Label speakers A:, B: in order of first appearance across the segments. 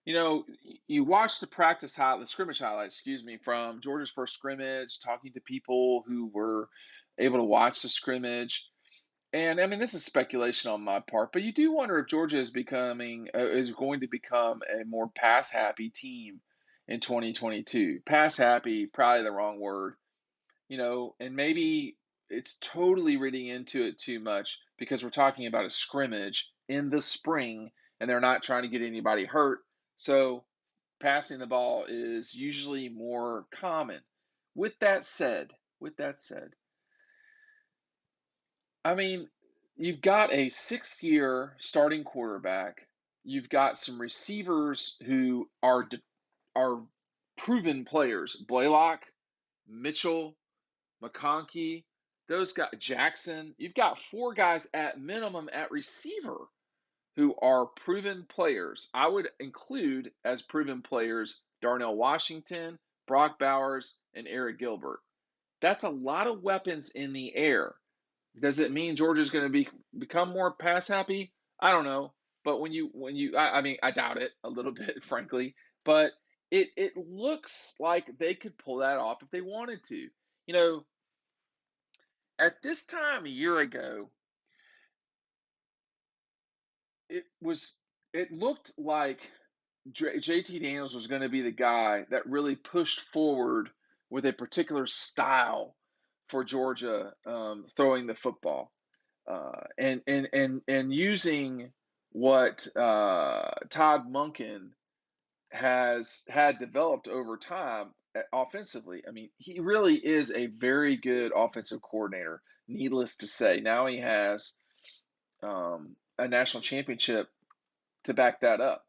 A: You watch the scrimmage highlights, excuse me, from Georgia's first scrimmage, talking to people who were able to watch the scrimmage. And I mean, this is speculation on my part, but you do wonder if Georgia is going to become a more pass happy team in 2022. Pass happy, probably the wrong word, and maybe it's totally reading into it too much because we're talking about a scrimmage in the spring and they're not trying to get anybody hurt. So passing the ball is usually more common. With that said, with that said, I mean, you've got a sixth year starting quarterback. You've got some receivers who are proven players. Blaylock, Mitchell, McConkey, those guys, Jackson. You've got four guys at minimum at receiver who are proven players. I would include as proven players Darnell Washington, Brock Bowers, and Eric Gilbert. That's a lot of weapons in the air. Does it mean Georgia's going to become more pass happy? I don't know, but I mean, I doubt it a little bit, frankly. But it looks like they could pull that off if they wanted to. You know, at this time a year ago, it was it looked like JT Daniels was going to be the guy that really pushed forward with a particular style for Georgia throwing the football. And using what Todd Monken has had developed over time offensively. I mean, he really is a very good offensive coordinator. Needless to say, now he has a national championship to back that up.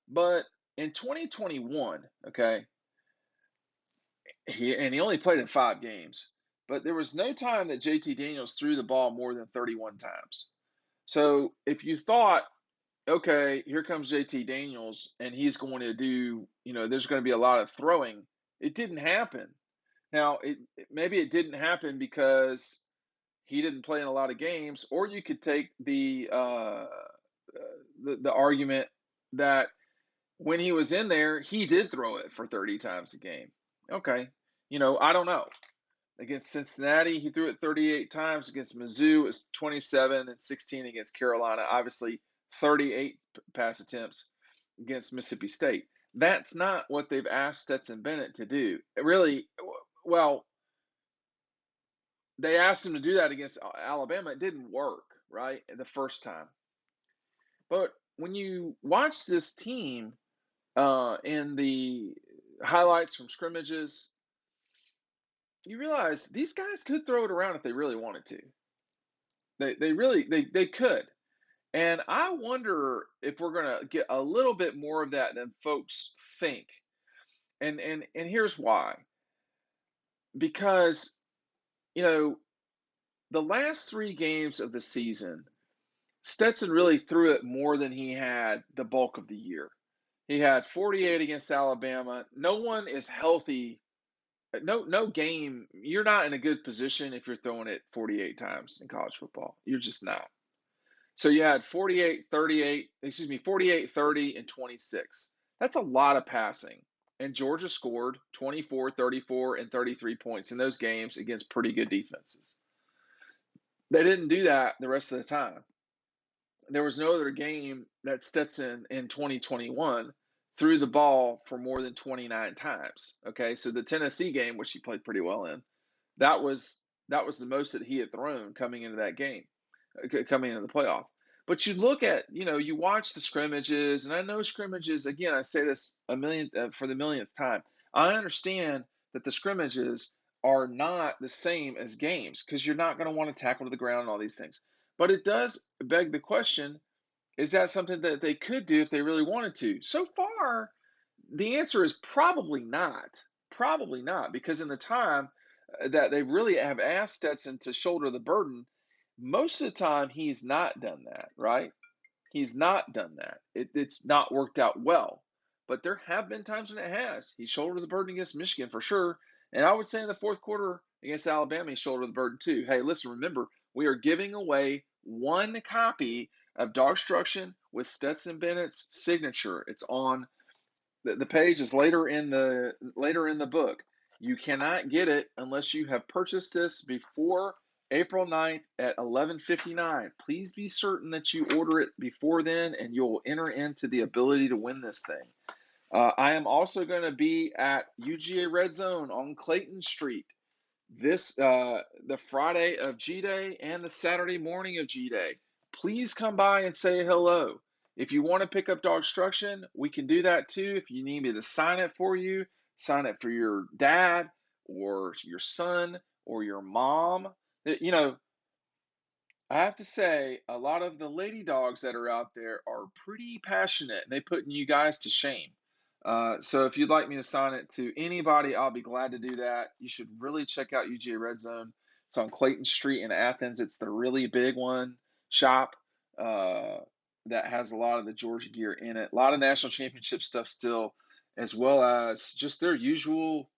A: But in 2021, okay, he only played in 5 games, but there was no time that JT Daniels threw the ball more than 31 times. So if you thought, okay, here comes JT Daniels and he's going to do, there's going to be a lot of throwing, it didn't happen. Now, maybe it didn't happen because he didn't play in a lot of games, or you could take the argument that when he was in there, he did throw it for 30 times a game. Okay, I don't know. Against Cincinnati, he threw it 38 times. Against Mizzou, it was 27 and 16 against Carolina. Obviously, 38 pass attempts against Mississippi State. That's not what they've asked Stetson Bennett to do. Well, they asked him to do that against Alabama. It didn't work, right, the first time. But when you watch this team in the highlights from scrimmages, you realize these guys could throw it around if they really wanted to. They could. And I wonder if we're going to get a little bit more of that than folks think. And here's why. Because, the last 3 games of the season, Stetson really threw it more than he had the bulk of the year. He had 48 against Alabama. No one is healthy. No game. You're not in a good position if you're throwing it 48 times in college football. You're just not. So you had 48, 38, 30, and 26. That's a lot of passing. And Georgia scored 24, 34, and 33 points in those games against pretty good defenses. They didn't do that the rest of the time. There was no other game that Stetson in 2021 threw the ball for more than 29 times. Okay, so the Tennessee game, which he played pretty well in, that was the most that he had thrown coming into that game, coming into the playoff. But you look at, you watch the scrimmages, and I know scrimmages. Again, I say this for the millionth time. I understand that the scrimmages are not the same as games because you're not going to want to tackle to the ground and all these things. But it does beg the question, is that something that they could do if they really wanted to? So far, the answer is probably not. Probably not, because in the time that they really have asked Stetson to shoulder the burden, most of the time he's not done that, right? He's not done that. It's not worked out well. But there have been times when it has. He shouldered the burden against Michigan for sure. And I would say in the fourth quarter against Alabama, he shouldered the burden too. Hey, listen, remember, we are giving away one copy of DAWGSTRUCTION with Stetson Bennett's signature. It's on the page is later in the book. You cannot get it unless you have purchased this before April 9th at 11:59. Please be certain that you order it before then, and you'll enter into the ability to win this thing. I am also going to be at UGA Red Zone on Clayton Street this the Friday of G Day and the Saturday morning of G Day. Please come by and say hello. If you want to pick up DAWGSTRUCTION, we can do that too. If you need me to sign it for you, sign it for your dad or your son or your mom. You know, I have to say, a lot of the lady dogs that are out there are pretty passionate, and they putting you guys to shame. So if you'd like me to sign it to anybody, I'll be glad to do that. You should really check out UGA Red Zone. It's on Clayton Street in Athens. It's the really big one shop uh, that has a lot of the Georgia gear in it. A lot of national championship stuff still, as well as just their usual,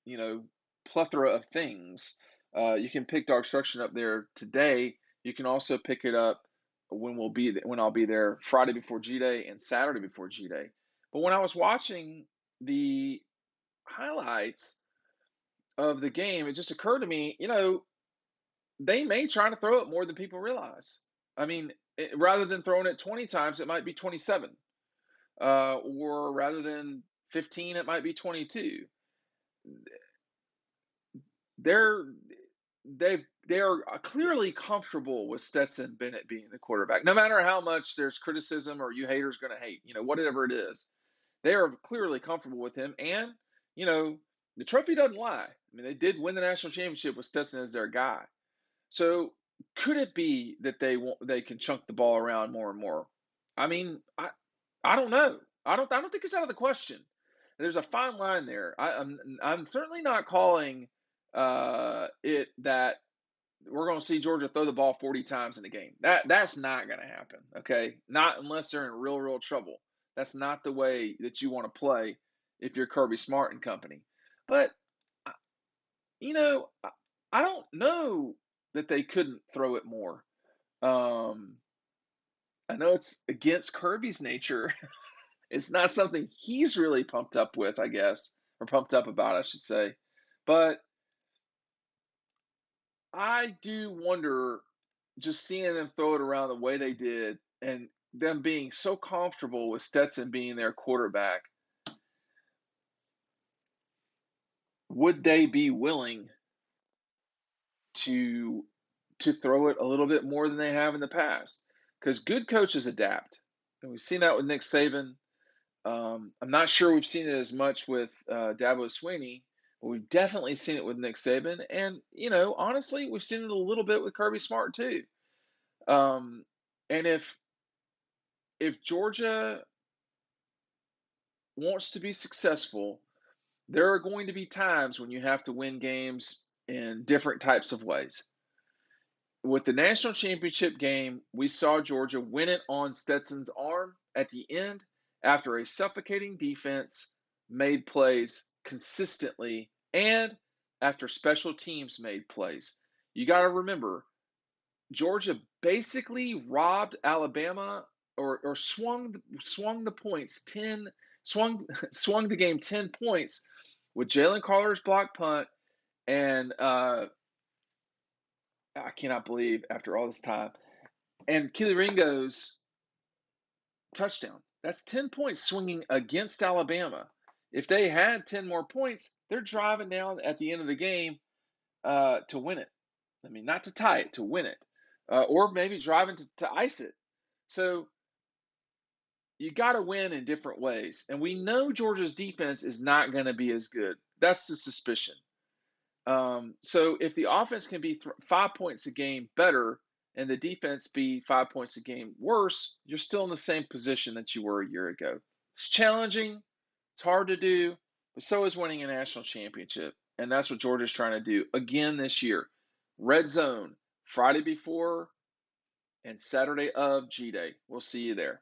A: you know, plethora of things. You can pick DAWGSTRUCTION up there today. You can also pick it up when I'll be there Friday before G Day and Saturday before G Day. But when I was watching the highlights of the game, it just occurred to me, they may try to throw it more than people realize. I mean, rather than throwing it 20 times, it might be 27. Or rather than 15, it might be 22. They're they're clearly comfortable with Stetson Bennett being the quarterback. No matter how much there's criticism or you haters going to hate, whatever it is, they are clearly comfortable with him. And the trophy doesn't lie. I mean, they did win the national championship with Stetson as their guy. So could it be that they can chunk the ball around more and more? I mean, I don't know. I don't think it's out of the question. There's a fine line there. I'm certainly not calling it that we're going to see Georgia throw the ball 40 times in a game. That's not going to happen. Okay, not unless they're in real trouble. That's not the way that you want to play if you're Kirby Smart and company. But I don't know that they couldn't throw it more. I know it's against Kirby's nature. It's not something he's really pumped up with, I guess, or pumped up about, I should say. But I do wonder, just seeing them throw it around the way they did and them being so comfortable with Stetson being their quarterback, would they be willing to throw it a little bit more than they have in the past? Because good coaches adapt. And we've seen that with Nick Saban. I'm not sure we've seen it as much with Dabo Swinney, but we've definitely seen it with Nick Saban. And, honestly, we've seen it a little bit with Kirby Smart too. And if Georgia wants to be successful, there are going to be times when you have to win games in different types of ways. With the national championship game, we saw Georgia win it on Stetson's arm at the end after a suffocating defense made plays consistently and after special teams made plays. You got to remember, Georgia basically robbed Alabama or swung the points 10 swung the game 10 points with Jalen Carter's block punt and I cannot believe after all this time and Keely Ringo's touchdown. That's 10 points swinging against Alabama. If they had 10 more points, they're driving down at the end of the game to win it. I mean, not to tie it, to win it. Or maybe driving to ice it. So you got to win in different ways. And we know Georgia's defense is not going to be as good. That's the suspicion. So if the offense can be 5 points a game better and the defense be 5 points a game worse, you're still in the same position that you were a year ago. It's challenging. It's hard to do, but so is winning a national championship. And that's what Georgia's trying to do again this year. Red Zone, Friday before and Saturday of G Day. We'll see you there.